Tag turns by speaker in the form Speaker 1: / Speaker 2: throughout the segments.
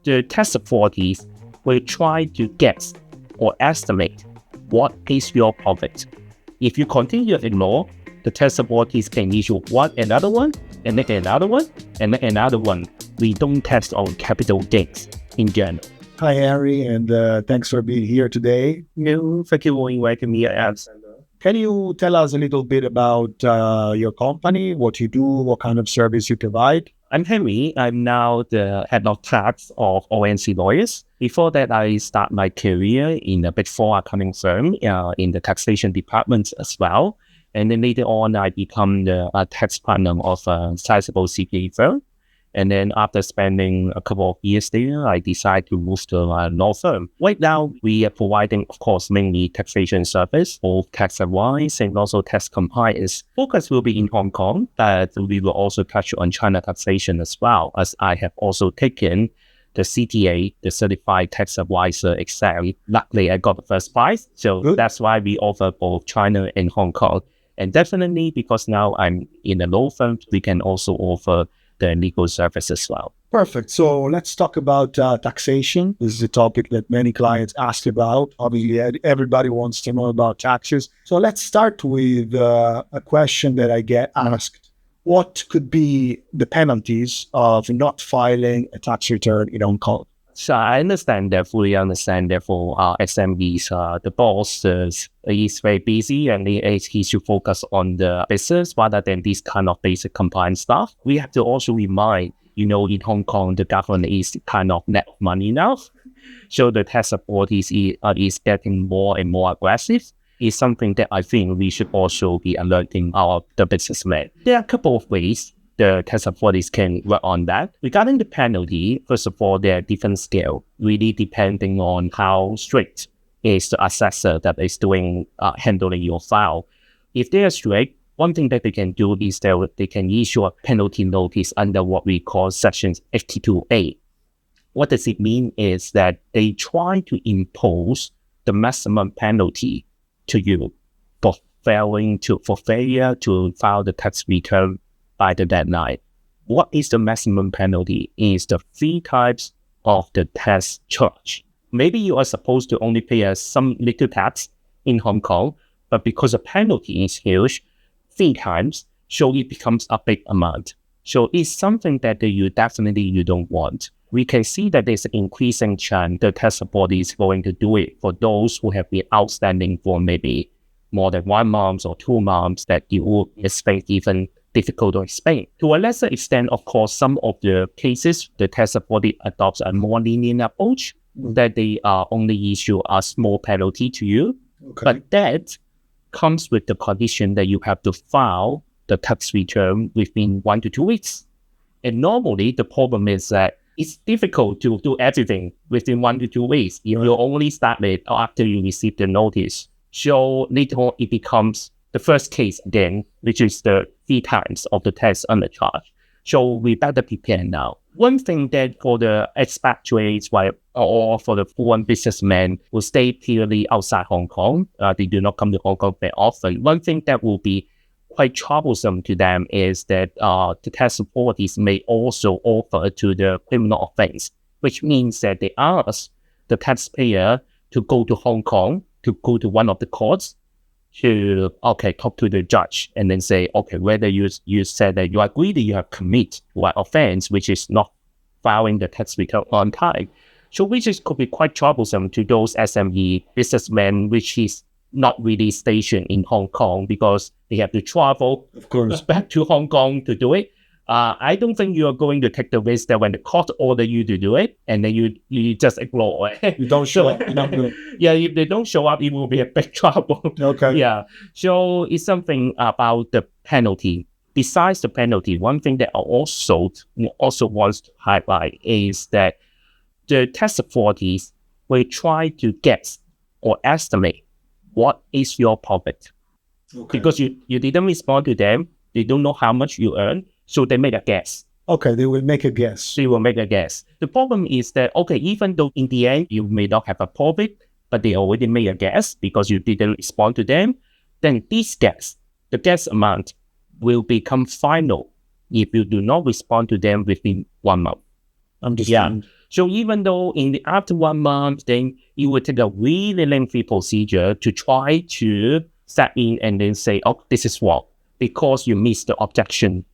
Speaker 1: the tax authorities will try to guess or estimate what is your profit. If you continue to ignore, the tax authorities can issue another one, and then another one, and then another one. We don't tax on capital gains in general.
Speaker 2: Hi, Henry, and thanks for being here today.
Speaker 1: No, thank you for inviting me, Alessandro.
Speaker 2: Can you tell us a little bit about your company, what you do, what kind of service you provide?
Speaker 1: I'm Henry. I'm now the head of tax of ONC Lawyers. Before that, I started my career in a Big Four accounting firm in the taxation department as well. And then later on, I become the tax partner of a sizable CPA firm. And then after spending a couple of years there, I decided to move to a law firm. Right now, we are providing, of course, mainly taxation service, both tax advice and also tax compliance. Focus will be in Hong Kong, but we will also touch on China taxation as well, as I have also taken the CTA, the Certified Tax Advisor exam. Luckily, I got the first prize. So
Speaker 2: Good.
Speaker 1: That's why we offer both China and Hong Kong. And definitely, because now I'm in a law firm, we can also offer the legal service as well.
Speaker 2: Perfect. So let's talk about taxation. This is a topic that many clients ask about. Obviously, everybody wants to know about taxes. So let's start with a question that I get asked. What could be the penalties of not filing a tax return in Hong Kong?
Speaker 1: So I fully understand that for our SMEs, the boss is very busy and he should focus on the business rather than this kind of basic compliance stuff. We have to also remind, in Hong Kong, the government is kind of net money now. So the tax authorities is getting more and more aggressive. It's something that I think we should also be alerting the businessmen. There are a couple of ways the tax authorities can work on that. Regarding the penalty, first of all, there are different scale, really depending on how strict is the assessor that is handling your file. If they are strict, one thing that they can do is that they can issue a penalty notice under what we call Section 82A. What does it mean is that they try to impose the maximum penalty to you for failure to file the tax return by the deadline. What is the maximum penalty? Is the 3 times of the tax charge. Maybe you are supposed to only pay some little tax in Hong Kong, but because the penalty is huge, 3 times, so it becomes a big amount. So it's something that you don't want. We can see that there's an increasing chance the tax authority is going to do it for those who have been outstanding for maybe more than 1 month or 2 months that you would expect even difficult to explain. To a lesser extent, of course, some of the cases, the tax authority adopts a more lenient approach that they only issue a small penalty to you.
Speaker 2: Okay.
Speaker 1: But that comes with the condition that you have to file the tax return within 1 to 2 weeks. And normally, the problem is that it's difficult to do everything within 1 to 2 weeks. You will only start it after you receive the notice. So later on, it becomes the first case again, which is the 3 times of the tax undercharge. So we better prepare now. One thing that for the expatriates or for the foreign businessmen who stay purely outside Hong Kong, they do not come to Hong Kong very often. One thing that will be quite troublesome to them is that the tax authorities may also offer to the criminal offense, which means that they ask the taxpayer to go to Hong Kong, to go to one of the courts, to talk to the judge and then say, whether you said that you agree that you have committed one offense, which is not filing the tax return on time. So which could be quite troublesome to those SME businessmen, which is not really stationed in Hong Kong because they have to travel,
Speaker 2: of course,
Speaker 1: back to Hong Kong to do it. I don't think you are going to take the risk that when the court order you to do it, and then you just ignore it.
Speaker 2: You don't show up.
Speaker 1: Yeah, if they don't show up, it will be a big trouble.
Speaker 2: Okay.
Speaker 1: Yeah. So it's something about the penalty. Besides the penalty, one thing that I also wants to highlight is that the tax authorities will try to guess or estimate what is your profit. Okay. Because you didn't respond to them, they don't know how much you earn. So they make a guess.
Speaker 2: Okay, they will make a guess.
Speaker 1: They will make a guess. The problem is that, even though in the end you may not have a profit, but they already made a guess because you didn't respond to them, then this guess, the guess amount, will become final if you do not respond to them within 1 month.
Speaker 2: Understand.
Speaker 1: Yeah. So even though after 1 month, then it would take a really lengthy procedure to try to step in and then say, oh, this is wrong because you missed the objection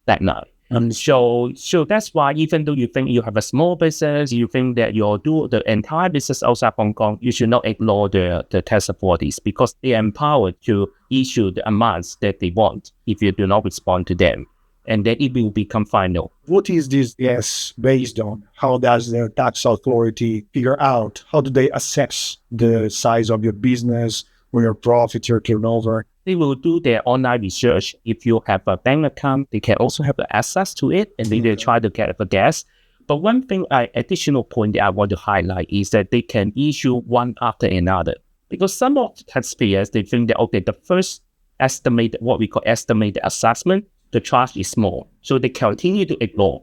Speaker 1: that night. So that's why even though you think you have a small business, you think that you'll do the entire business outside Hong Kong, you should not ignore the tax authorities because they are empowered to issue the amounts that they want if you do not respond to them. And then it will become final.
Speaker 2: What is this yes based on? How does the tax authority figure out? How do they assess the size of your business or your profit, your turnover?
Speaker 1: They will do their online research. If you have a bank account, they can also have the access to it and they try to get a guess. But one thing, additional point that I want to highlight is that they can issue one after another. Because some of the taxpayers, they think that, okay, the first estimate, what we call estimated assessment, the charge is small. So they continue to ignore.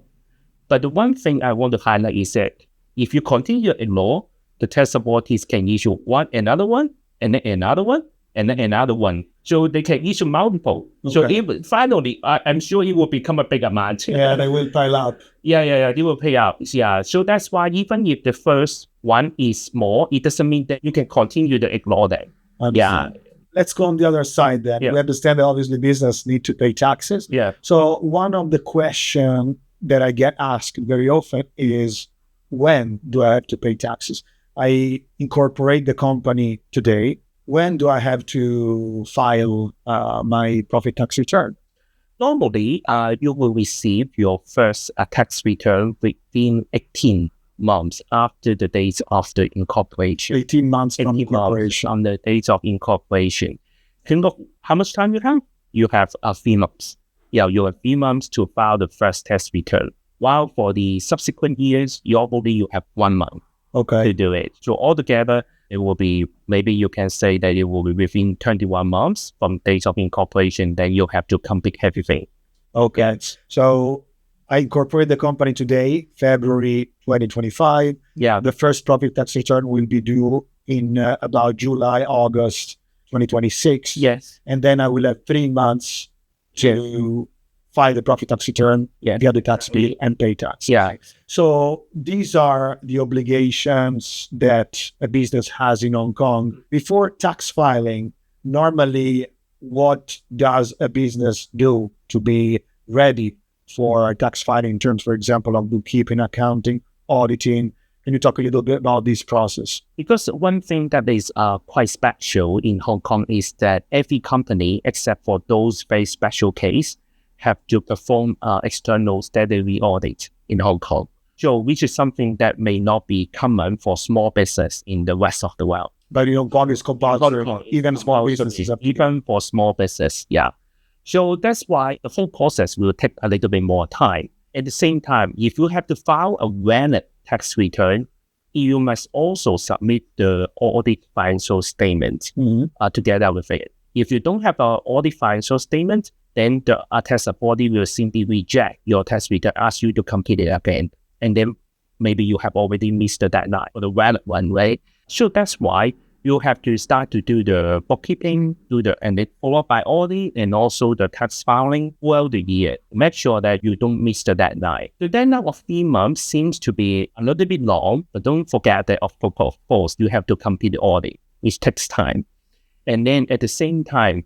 Speaker 1: But the one thing I want to highlight is that if you continue to ignore, the tax authorities can issue another one, and then another one, and then another one. So they can issue multiple. Okay. So if, finally, I'm sure it will become a big amount.
Speaker 2: Yeah, they will pile up.
Speaker 1: Yeah, they will pay out. Yeah, so that's why even if the first one is small, it doesn't mean that you can continue to ignore them. Yeah.
Speaker 2: Let's go on the other side then. Yeah. We understand that obviously business need to pay taxes.
Speaker 1: Yeah.
Speaker 2: So one of the questions that I get asked very often is, when do I have to pay taxes? I incorporate the company today. When do I have to file my profit tax return?
Speaker 1: Normally, you will receive your first tax return within 18 months after the date of the incorporation.
Speaker 2: 18 months from incorporation.
Speaker 1: On the date of incorporation. Think of how much time you have? You have 3 months. Yeah, you have 3 months to file the first tax return. While for the subsequent years, you have 1 month to do it. So altogether, it will be, maybe you can say that it will be within 21 months from date of incorporation, then you have to complete everything.
Speaker 2: Okay. So I incorporate the company today, February 2025.
Speaker 1: Yeah.
Speaker 2: The first profit tax return will be due in about July, August 2026.
Speaker 1: Yes.
Speaker 2: And then I will have 3 months to file the profit tax return, get the tax bill, and pay tax.
Speaker 1: Yeah.
Speaker 2: So these are the obligations that a business has in Hong Kong. Before tax filing, normally, what does a business do to be ready for tax filing in terms, for example, of bookkeeping, accounting, auditing? Can you talk a little bit about this process?
Speaker 1: Because one thing that is quite special in Hong Kong is that every company, except for those very special case, have to perform external statutory audit in Hong Kong. So, which is something that may not be common for small business in the rest of the world.
Speaker 2: But in Hong Kong, it's compulsory, even small businesses.
Speaker 1: Even for small business, yeah. So that's why the whole process will take a little bit more time. At the same time, if you have to file a valid tax return, you must also submit the audit financial statement together with it. If you don't have an audit financial statement, then the tax authority will simply reject your tax return, ask you to complete it again. And then maybe you have already missed the deadline for the valid one, right? So that's why you have to start to do the bookkeeping, and then followed by audit and also the tax filing throughout the year. Make sure that you don't miss the deadline. The deadline of 3 months seems to be a little bit long, but don't forget that of course you have to complete the audit, which takes time. And then at the same time,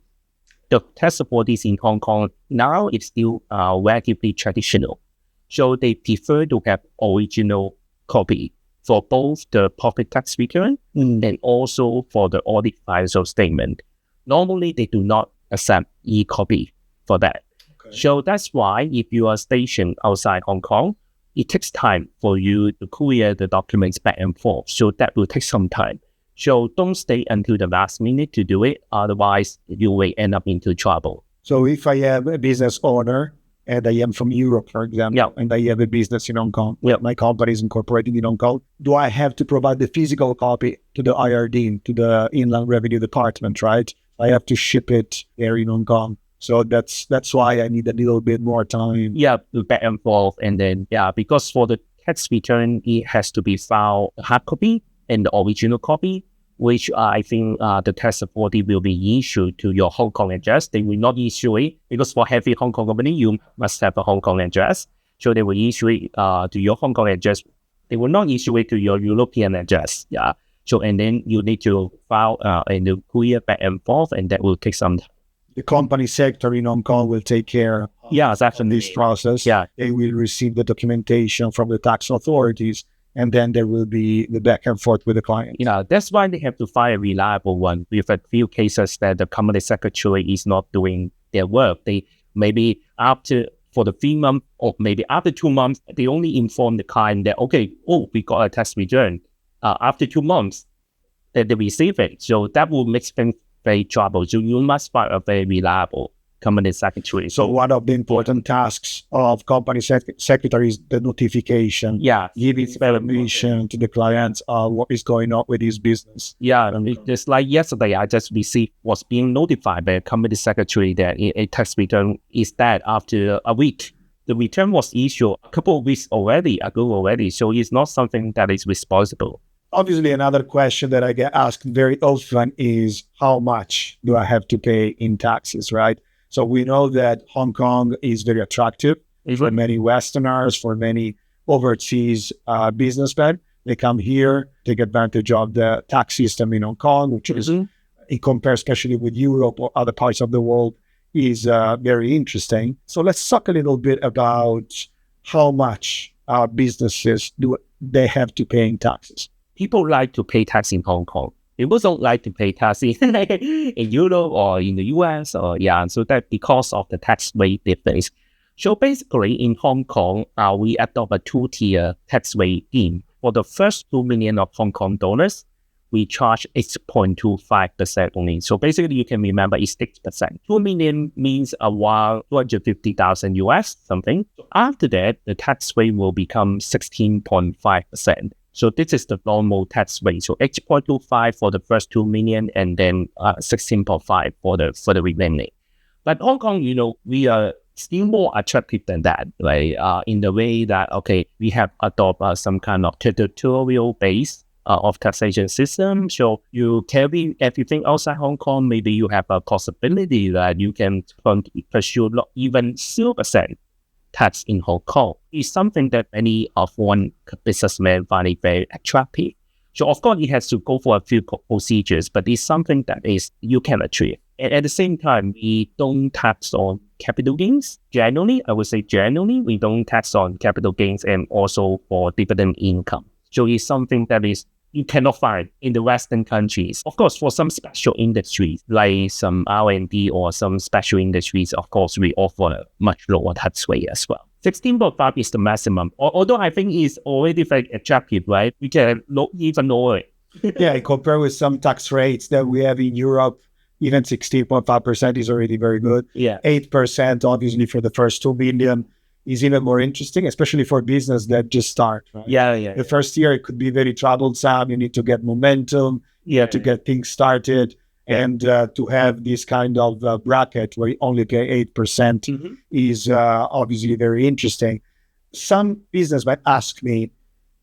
Speaker 1: the tax authorities in Hong Kong now is still relatively traditional. So they prefer to have original copy for both the profit tax return and also for the audit financial statement. Normally, they do not accept e-copy for that. Okay. So that's why if you are stationed outside Hong Kong, it takes time for you to courier the documents back and forth. So that will take some time. So don't stay until the last minute to do it. Otherwise, you will end up into trouble.
Speaker 2: So if I have a business owner and I am from Europe, for example, and I have a business in Hong Kong, my company is incorporated in Hong Kong, do I have to provide the physical copy to the IRD, to the Inland Revenue Department, right? I have to ship it there in Hong Kong. So that's why I need a little bit more time.
Speaker 1: Yeah, back and forth. And then, because for the tax return, it has to be filed a hard copy and the original copy, which I think the tax authority will be issued to your Hong Kong address. They will not issue it because for every Hong Kong company, you must have a Hong Kong address. So they will issue it to your Hong Kong address They will not issue it to your European address. Yeah. So, and then you need to file and do courier back and forth, and that will take some time.
Speaker 2: The company sector in Hong Kong will take care of this process.
Speaker 1: Yeah.
Speaker 2: They will receive the documentation from the tax authorities, and then there will be the back and forth with the client.
Speaker 1: Yeah, that's why they have to find a reliable one. With a few cases that the company secretary is not doing their work, they maybe for the 3 months or maybe after 2 months, they only inform the client that, okay, we got a tax return. After 2 months, that they receive it. So that will make things very trouble. So you must find a very reliable company secretary.
Speaker 2: So one of the important tasks of company secretary is the notification.
Speaker 1: Yeah,
Speaker 2: giving information to the clients of what is going on with his business.
Speaker 1: Yeah, just like yesterday, I just was being notified by a company secretary that a tax return is that after a week. The return was issued a couple of weeks ago already. So it's not something that is responsible.
Speaker 2: Obviously, another question that I get asked very often is how much do I have to pay in taxes, right? So we know that Hong Kong is very attractive for many Westerners, for many overseas businessmen. They come here, take advantage of the tax system in Hong Kong, which is, in comparison especially with Europe or other parts of the world, is very interesting. So let's talk a little bit about how much businesses do they have to pay in taxes.
Speaker 1: People like to pay tax in Hong Kong. People don't like to pay tax in Europe or in the US so that because of the tax rate difference. So basically in Hong Kong, we adopt a 2-tier tax rate scheme. For the first 2 million of Hong Kong dollars, we charge 8.25% only. So basically you can remember it's 6%. 2 million means around 250,000 US something. So after that, the tax rate will become 16.5%. So this is the normal tax rate. So 8.25 for the first 2 million and then 16.5 for the remaining. But Hong Kong, we are still more attractive than that, right? In the way that, we have adopted some kind of territorial base of taxation system. So you carry everything outside Hong Kong, maybe you have a possibility that you can pursue not even 0% tax in Hong Kong. It's something that many of foreign businessmen find it very attractive. So of course, it has to go for a few procedures, but it's something that you can achieve. And at the same time, we don't tax on capital gains. Generally, I would say we don't tax on capital gains and also for dividend income. So it's something that you cannot find in the Western countries. Of course, for some special industries, like some R&D or some special industries, of course, we offer a much lower tax rate as well. 16.5 is the maximum. Although I think it's already very attractive, right? We can look even lower.
Speaker 2: Yeah, compared with some tax rates that we have in Europe, even 16.5% is already very good.
Speaker 1: Yeah.
Speaker 2: 8%, obviously, for the first 2 million is even more interesting, especially for business that just start. Right?
Speaker 1: Yeah.
Speaker 2: The first year, it could be very troublesome. You need to get momentum, to get things started. And to have this kind of bracket where you only pay 8% is obviously very interesting. Some businessmen ask me,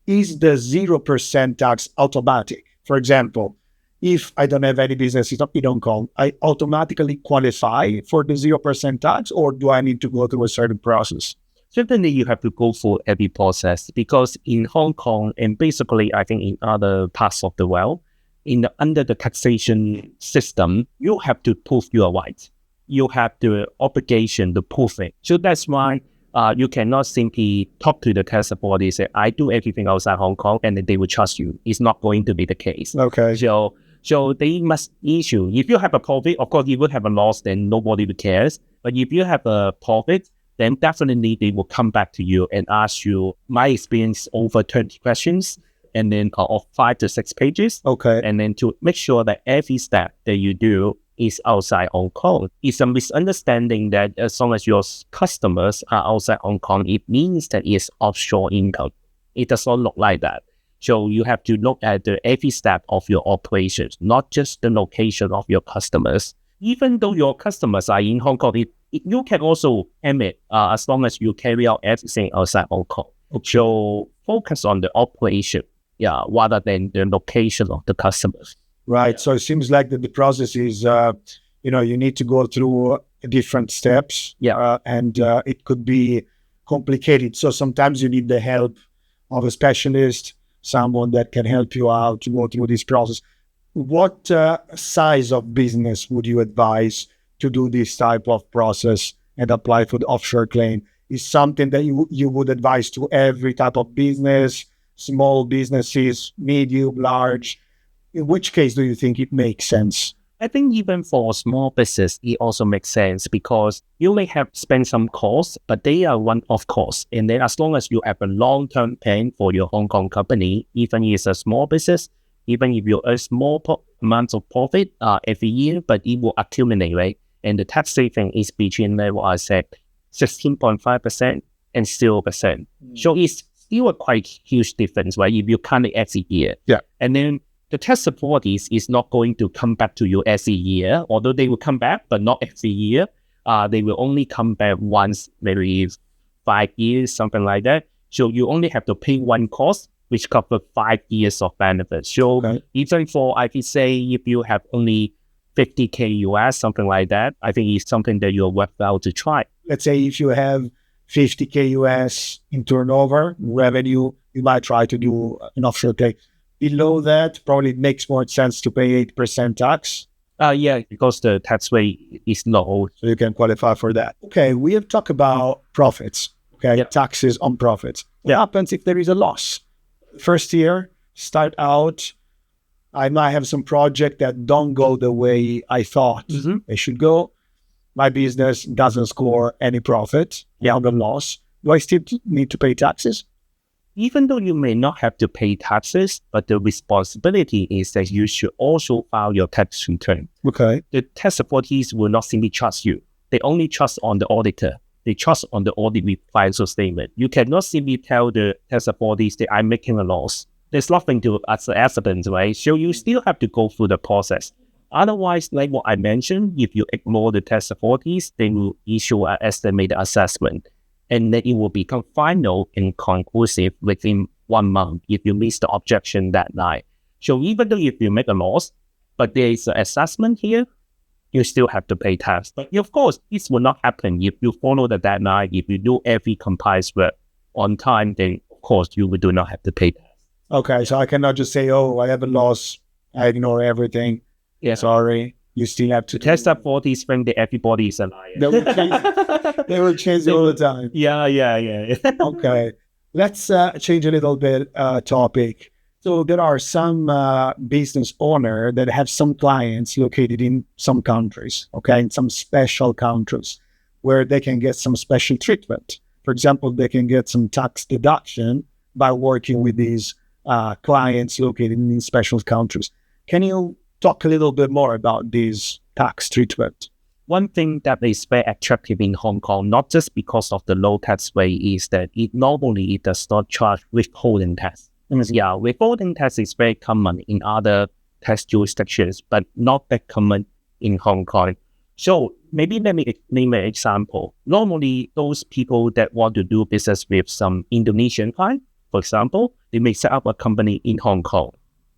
Speaker 2: is the 0% tax automatic? For example, if I don't have any business in Hong Kong, I automatically qualify for the 0% tax, or do I need to go through a certain process?
Speaker 1: Certainly, you have to go through every process because in Hong Kong and basically, I think in other parts of the world, under the taxation system, you have to prove your rights. You have the obligation to prove it. So that's why you cannot simply talk to the tax authority, say, I do everything outside Hong Kong, and then they will trust you. It's not going to be the case.
Speaker 2: Okay.
Speaker 1: So they must issue. If you have a profit, of course, you will have a loss, then nobody cares. But if you have a profit, then definitely they will come back to you and ask you, my experience over 20 questions, and then of 5 to 6 pages.
Speaker 2: Okay.
Speaker 1: And then to make sure that every step that you do is outside Hong Kong. It's a misunderstanding that as long as your customers are outside Hong Kong, it means that it's offshore income. It does not look like that. So you have to look at every step of your operations, not just the location of your customers. Even though your customers are in Hong Kong, you can also emit as long as you carry out everything outside Hong Kong. So focus on the operation, rather than the location of the customers.
Speaker 2: Right. So it seems like that the process is, you need to go through different steps.
Speaker 1: Yeah.
Speaker 2: And it could be complicated. So sometimes you need the help of a specialist, someone that can help you out to go through this process. What size of business would you advise to do this type of process and apply for the offshore claim? Is something that you would advise to every type of business, small businesses, medium, large? In which case do you think it makes sense?
Speaker 1: I think even for small business, it also makes sense because you may have spent some costs, but they are one-off costs. And then as long as you have a long-term plan for your Hong Kong company, even if it's a small business, even if you earn small amounts of profit every year, but it will accumulate, right? And the tax saving is between, like what I said, 16.5% and 0%. So it's still a quite huge difference, right? If you count it every year.
Speaker 2: Yeah.
Speaker 1: And then the tax authorities is not going to come back to you every year, although they will come back, but not every year. They will only come back once, maybe 5 years, something like that. So you only have to pay one cost, which covers 5 years of benefits. So even for, I would say, if you have only 50K US, something like that, I think it's something that you're worthwhile to try.
Speaker 2: Let's say if you have 50K US in turnover, revenue, you might try to do an offshore claim. Below that, probably it makes more sense to pay 8% tax.
Speaker 1: Yeah, because the tax rate is low.
Speaker 2: So you can qualify for that. Okay, we have talked about profits, taxes on profits. What happens if there is a loss? First year, start out, I might have some project that don't go the way I thought they should go. My business doesn't score any profit, on the loss. Do I still need to pay taxes?
Speaker 1: Even though you may not have to pay taxes, but the responsibility is that you should also file your tax return.
Speaker 2: Okay.
Speaker 1: The tax authorities will not simply trust you. They only trust on the auditor. They trust on the audit with financial statement. You cannot simply tell the tax authorities that I'm making a loss. There's nothing to as an evidence, right? So you still have to go through the process. Otherwise, like what I mentioned, if you ignore the tax authorities, they will issue an estimated assessment. And then it will become final and conclusive within 1 month if you miss the objection deadline. So even though if you make a loss, but there is an assessment here, you still have to pay tax. But of course, this will not happen if you follow the deadline. If you do every compliance work on time, then of course you do not have to pay tax.
Speaker 2: Okay, so I cannot just say, oh, I have a loss, I ignore everything.
Speaker 1: Yeah.
Speaker 2: Sorry. You still have to.
Speaker 1: The tax authorities think that everybody is a liar.
Speaker 2: They will change all the time.
Speaker 1: Yeah.
Speaker 2: Okay. Let's change a little bit topic. So there are some business owners that have some clients located in some countries, in some special countries where they can get some special treatment. For example, they can get some tax deduction by working with these clients located in special countries. Can you talk a little bit more about this tax treatment?
Speaker 1: One thing that is very attractive in Hong Kong, not just because of the low tax rate, is that it does not charge withholding tax. Yeah, withholding tax is very common in other tax jurisdictions, but not that common in Hong Kong. So maybe let me name an example. Normally, those people that want to do business with some Indonesian client, for example, they may set up a company in Hong Kong.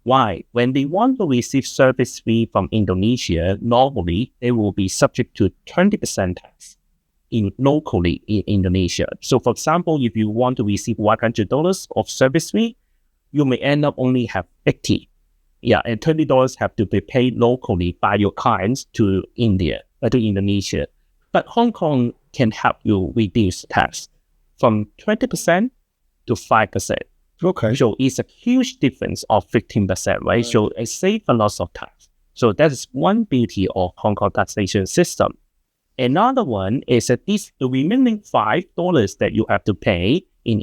Speaker 1: Why? When they want to receive service fee from Indonesia, normally they will be subject to 20% tax locally in Indonesia. So for example, if you want to receive $100 of service fee, you may end up only have 80. Yeah, and $20 have to be paid locally by your clients to Indonesia. But Hong Kong can help you reduce tax from 20% to 5%.
Speaker 2: Okay.
Speaker 1: So it's a huge difference of 15%, right? So it saves a lot of tax. So that is one beauty of Hong Kong taxation system. Another one is that the remaining $5 that you have to pay in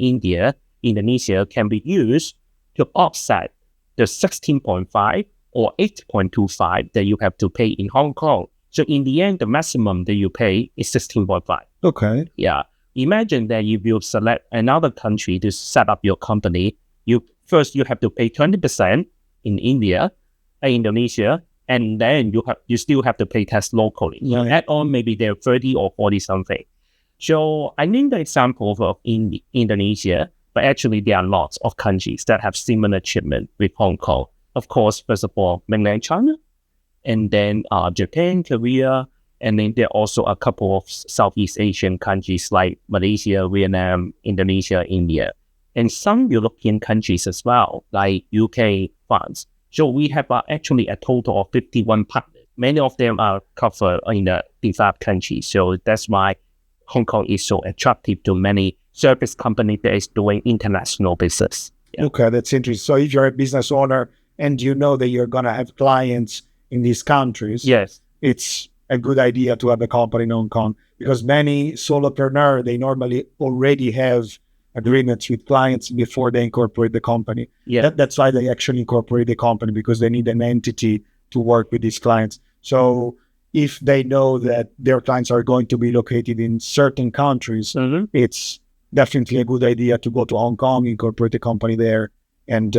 Speaker 1: Indonesia can be used to offset the 16.5 or 8.25 that you have to pay in Hong Kong. So in the end, the maximum that you pay is 16.5.
Speaker 2: Okay.
Speaker 1: Yeah. Imagine that if you select another country to set up your company, you have to pay 20% in Indonesia, and then you still have to pay tax locally.
Speaker 2: Yeah.
Speaker 1: Add on maybe they're 30 or 40 something. So I named the example of Indonesia, but actually there are lots of countries that have similar treatment with Hong Kong. Of course, first of all, mainland China, and then Japan, Korea, and then there are also a couple of Southeast Asian countries like Malaysia, Vietnam, Indonesia, India. and some European countries as well, like UK, France. So we have actually a total of 51 partners. Many of them are covered in the developed countries. So that's why Hong Kong is so attractive to many service companies that is doing international business. Yeah.
Speaker 2: Okay, that's interesting. So if you're a business owner and you know that you're going to have clients in these countries,
Speaker 1: yes,
Speaker 2: it's a good idea to have a company in Hong Kong, because many solopreneurs, they normally already have agreements with clients before they incorporate the company.
Speaker 1: Yeah.
Speaker 2: That's why they actually incorporate the company, because they need an entity to work with these clients. So if they know that their clients are going to be located in certain countries, it's definitely a good idea to go to Hong Kong, incorporate the company there, and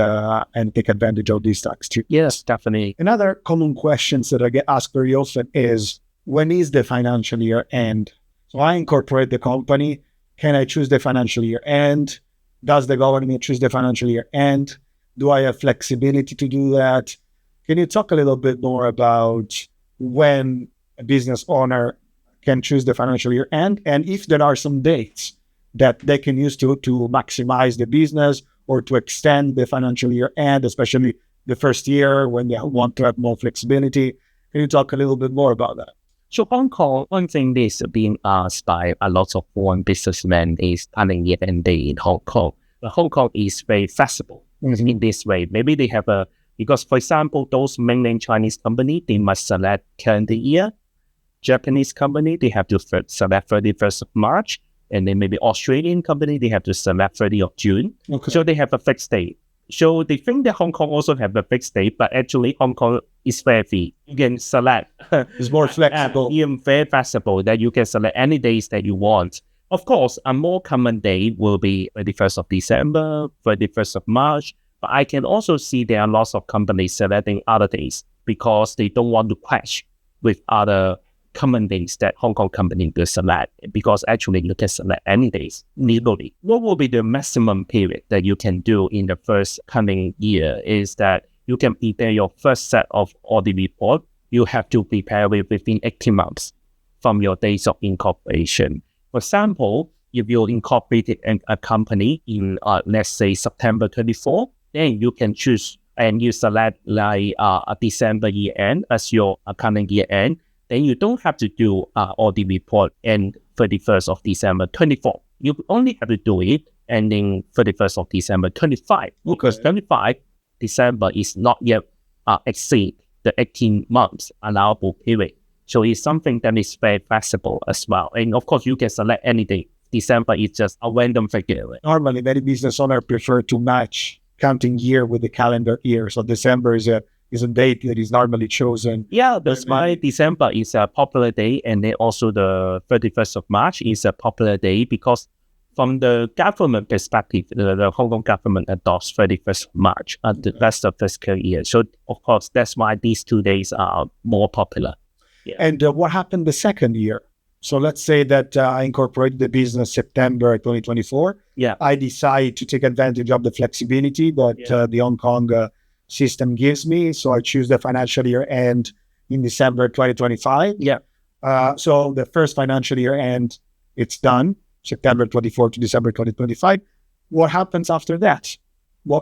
Speaker 2: take advantage of these tax treatments.
Speaker 1: Yes, definitely.
Speaker 2: Another common questions that I get asked very often is, when is the financial year end? So I incorporate the company. Can I choose the financial year end? Does the government choose the financial year end? Do I have flexibility to do that? Can you talk a little bit more about when a business owner can choose the financial year end, and if there are some dates that they can use to maximize the business or to extend the financial year end, especially the first year when they want to have more flexibility? Can you talk a little bit more about that?
Speaker 1: So Hong Kong, one thing is being asked by a lot of foreign businessmen is planning year end day in Hong Kong. But Hong Kong is very flexible in this way. Maybe they have because for example, those mainland Chinese company, they must select calendar year. Japanese company, they have to select 31st of March. And then maybe Australian company, they have to select 30th of June.
Speaker 2: Okay.
Speaker 1: So they have a fixed date. So they think that Hong Kong also have a fixed date, but actually Hong Kong is very free. You can select.
Speaker 2: It's more flexible.
Speaker 1: Even very flexible that you can select any days that you want. Of course, a more common day will be 31st of December, 31st of March. But I can also see there are lots of companies selecting other days because they don't want to clash with other common days that Hong Kong company will select, because actually you can select any days legally. What will be the maximum period that you can do in the first coming year is that you can prepare your first set of audit report. You have to prepare it within 18 months from your days of incorporation. For example, if you incorporated a company in, let's say, September 24, then you can choose and you select like a December year end as your accounting year end. Then you don't have to do audit report in 31st of December 24. You only have to do it ending 31st of December 25, because 25 December is not yet exceed the 18 months allowable period. So it's something that is very flexible as well. And of course, you can select any day. December is just a random figure.
Speaker 2: Normally, many business owners prefer to match counting year with the calendar year. So December is a date that is normally chosen.
Speaker 1: Yeah, that's why December is a popular day, and then also the 31st of March is a popular day, because from the government perspective, the Hong Kong government adopts 31st of March as the rest of fiscal year. So of course, that's why these 2 days are more popular. Yeah.
Speaker 2: And what happened the second year? So let's say that I incorporated the business September 2024.
Speaker 1: Yeah.
Speaker 2: I decide to take advantage of the flexibility that the Hong Kong system gives me. So I choose the financial year end in December 2025.
Speaker 1: Yeah.
Speaker 2: So the first financial year end, it's done, September 24 to December 2025. What happens after that?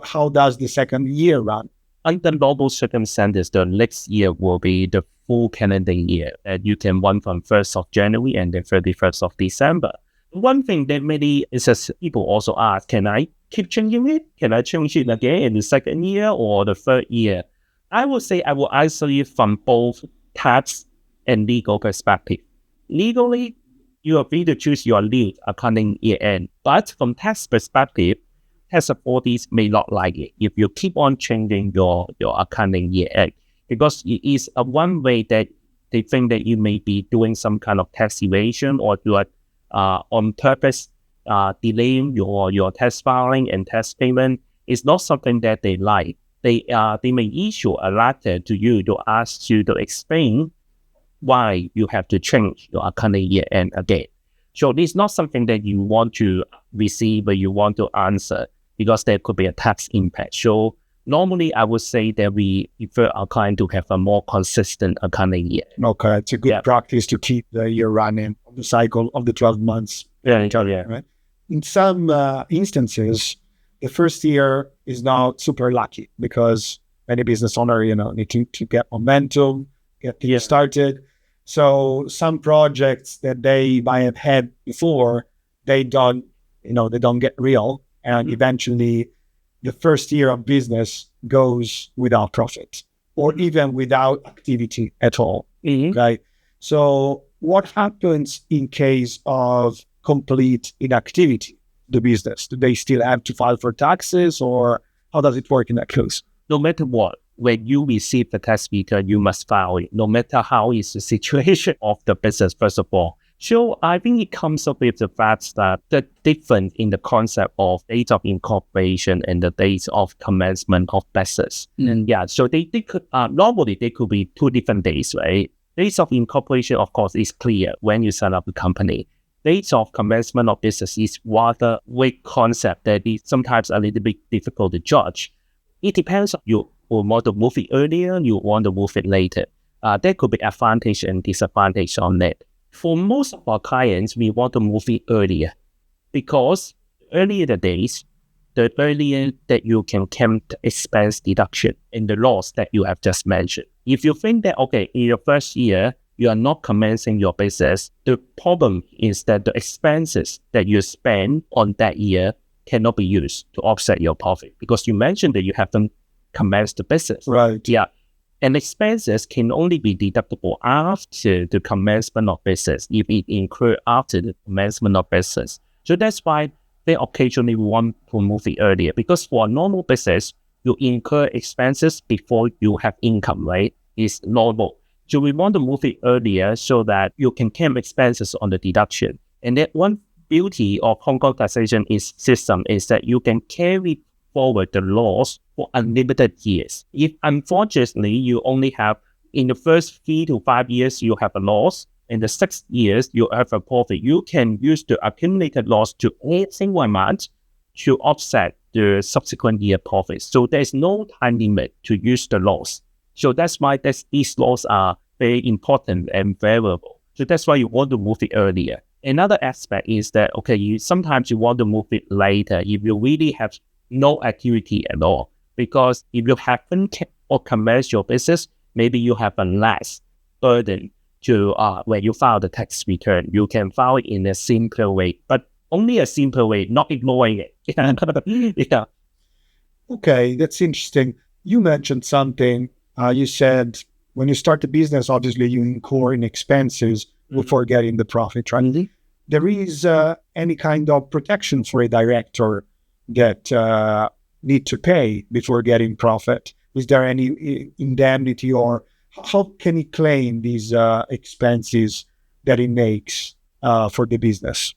Speaker 2: How does the second year run?
Speaker 1: Under normal circumstances, the next year will be the full calendar year, and you can run from 1st of January and then 31st of December. One thing that many people also ask, can I keep changing it? Can I change it again in the second year or the third year? I would say I will answer it from both tax and legal perspective. Legally, you are free to choose your new accounting year end, but from tax perspective, tax authorities may not like it if you keep on changing your accounting year end, because it is a one way that they think that you may be doing some kind of tax evasion or do it on purpose, delaying your tax filing and tax payment. Is not something that they like. They may issue a letter to you to ask you to explain why you have to change your accounting year end again. So this is not something that you want to receive or you want to answer, because there could be a tax impact. So normally I would say that we prefer our client to have a more consistent accounting year.
Speaker 2: Okay, it's a good practice to keep the year running, the cycle of the 12 months.
Speaker 1: Yeah.
Speaker 2: Right? In some instances, the first year is not super lucky because many business owner, need to get momentum, get things started. So some projects that they might have had before, they don't get real. And eventually the first year of business goes without profit or even without activity at all. Right? So what happens in case of complete inactivity, the business? Do they still have to file for taxes, or how does it work in that case?
Speaker 1: No matter what, when you receive the tax return, you must file it, no matter how is the situation of the business, first of all. So I think it comes up with the fact that the difference in the concept of date of incorporation and the date of commencement of business. And so they could, normally they could be 2 different days, right? Dates of incorporation, of course, is clear when you set up the company. Dates of commencement of business is rather vague concept that is sometimes a little bit difficult to judge. It depends on you want to move it earlier, you want to move it later. There could be advantage and disadvantage on that. For most of our clients, we want to move it earlier because earlier the days, the earlier that you can count the expense deduction and the loss that you have just mentioned. If you think that, okay, in your first year, you are not commencing your business, the problem is that the expenses that you spend on that year cannot be used to offset your profit because you mentioned that you haven't commenced the business.
Speaker 2: Right.
Speaker 1: Yeah. And expenses can only be deductible after the commencement of business if it incurred after the commencement of business. So that's why they occasionally want to move it earlier because for a normal business, you incur expenses before you have income, right? It's normal. So we want to move it earlier so that you can claim expenses on the deduction. And that one beauty of Hong Kong taxation system is that you can carry forward the loss for unlimited years. If unfortunately you only have in the first 3 to 5 years you have a loss, in the 6 years you have a profit, you can use the accumulated loss to any single amount to offset the subsequent year profits. So there's no time limit to use the loss. So that's why these laws are very important and variable. So that's why you want to move it earlier. Another aspect is that, okay, sometimes you want to move it later if you really have no activity at all. Because if you haven't or commence your business, maybe you have a less burden to when you file the tax return. You can file it in a simpler way, but only a simple way, not ignoring it. Yeah.
Speaker 2: Okay, that's interesting. You mentioned something. You said when you start the business, obviously you incur in expenses before getting the profit, right? There is any kind of protection for a director that need to pay before getting profit? Is there any indemnity, or how can he claim these expenses that he makes for the business?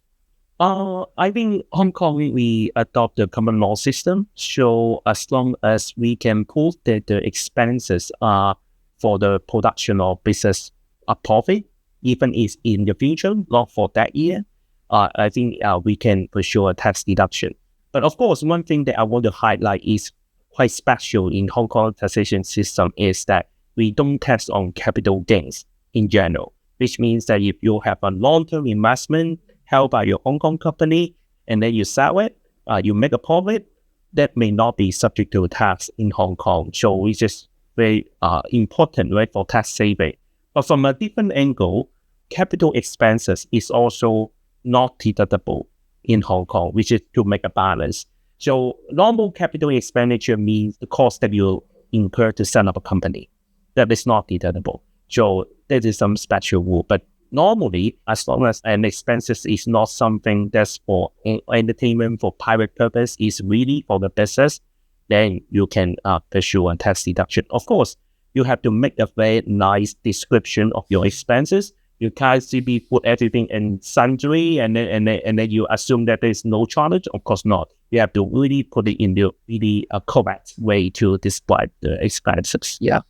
Speaker 1: I think Hong Kong, we adopt the common law system. So as long as we can prove that the expenses are for the production of business a profit, even if in the future, not for that year, I think we can pursue a tax deduction. But of course, one thing that I want to highlight is quite special in Hong Kong taxation system is that we don't tax on capital gains in general, which means that if you have a long-term investment held by your Hong Kong company and then you sell it, you make a profit, that may not be subject to tax in Hong Kong. So it's just very important, right, for tax saving. But from a different angle, capital expenses is also not deductible in Hong Kong, which is to make a balance. So normal capital expenditure means the cost that you incur to set up a company. That is not deductible. So there is some special rule. But normally, as long as an expenses is not something that's for entertainment, for private purpose, is really for the business, then you can pursue a tax deduction. Of course, you have to make a very nice description of your expenses. You can't simply put everything in sundry and then you assume that there's no charge. Of course not. You have to really put it in the really correct way to describe the expenses. Yeah.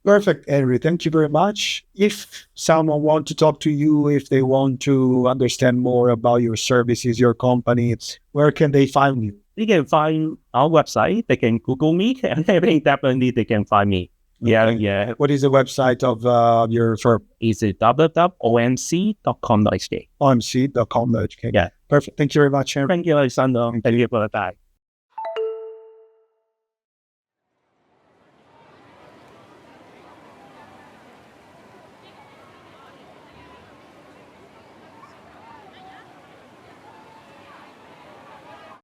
Speaker 2: Perfect, Henry. Thank you very much. If someone wants to talk to you, if they want to understand more about your services, your company, where can they find you?
Speaker 1: They can find our website. They can Google me, and definitely they can find me. Yeah,
Speaker 2: Okay.
Speaker 1: yeah.
Speaker 2: What is the website of your firm?
Speaker 1: It's www.onc.com.hk.
Speaker 2: omc.com.hk.
Speaker 1: Yeah.
Speaker 2: Perfect. Thank you very much, Henry.
Speaker 1: Thank you, Alessandro. Thank you for the time.